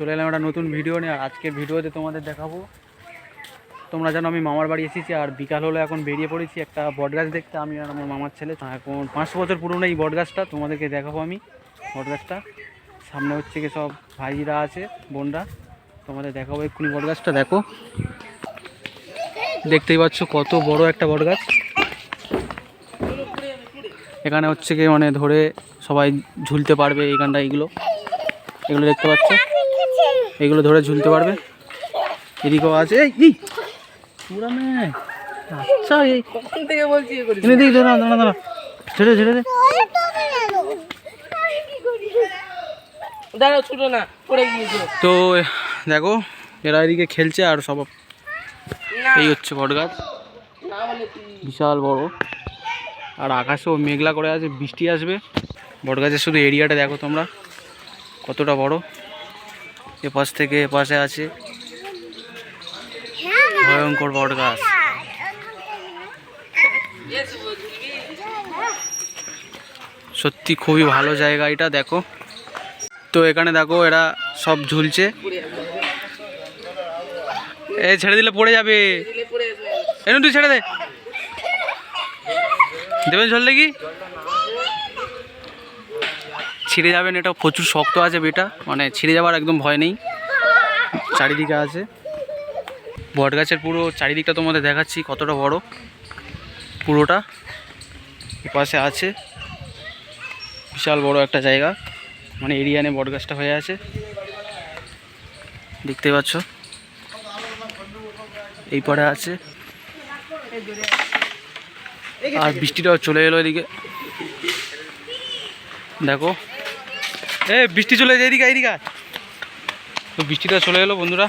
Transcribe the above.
চলে এলাম একটা নতুন ভিডিও নিয়ে। আর আজকের ভিডিওতে তোমাদের দেখাবো, তোমরা জানো আমি মামার বাড়ি এসেছি আর বিকাল হলো এখন বেরিয়ে পড়েছি একটা বটগাছ দেখতে। আমি আর আমার মামার ছেলে, এখন 500 বছর পুরনো এই বটগাছটা তোমাদেরকে দেখাবো। আমি বটগাছটা সামনে হচ্ছে কি সব ভাইরা আছে, বোনরা, তোমাদের দেখাবো এক্ষুনি। বটগাছটা দেখো, দেখতেই পাচ্ছ কত বড় একটা বটগাছ। এখানে হচ্ছে কি মানে ধরে সবাই ঝুলতে পারবে এইখানটা। এগুলো দেখতে পাচ্ছ, এগুলো ধরে ঝুলতে পারবে। এদিকেও আছে, এই পুরানে। আচ্ছা এই কখন থেকে বলছি এনে দিই, দাঁড়া দাঁড়া দাঁড়া, ছেড়ে ছেড়ে দে, দাঁড়াও ছোট না পড়ে গিয়েছে। তো দেখো এরা এদিকে খেলছে আর সব। এই হচ্ছে বটগাছ, বিশাল বড়। আর আকাশেও মেঘলা করে আছে, বৃষ্টি আসবে। বটগাছের শুধু এরিয়াটা দেখো তোমরা কতটা বড়। এপাশ থেকে এপাশে আছে ভয়ঙ্কর বটগাছ। সত্যি খুবই ভালো জায়গা এটা, দেখো। তো এখানে দেখো এরা সব ঝুলছে। এ ছেড়ে দিলে পড়ে যাবে, এনে তুই ছেড়ে দে, দেবেন জল দেখি, ছিঁড়ে যাবেন। এটা প্রচুর শক্ত আছে বেটা, মানে ছিঁড়ে যাওয়ার একদম ভয় নেই। চারিদিকে আছে বটগাছের, পুরো চারিদিকটা তোমাদের দেখাচ্ছি কতটা বড় পুরোটা। এপাশে আছে বিশাল বড় একটা জায়গা, মানে এরিয়া নিয়ে বটগাছটা হয়ে আছে, দেখতে পাচ্ছ। এই পরে আছে, আর বৃষ্টিটাও চলে এলো এদিকে দেখো। বৃষ্টি চলে যায় এদিকে, এদিকে। তো বৃষ্টিটা চলে এলো বন্ধুরা।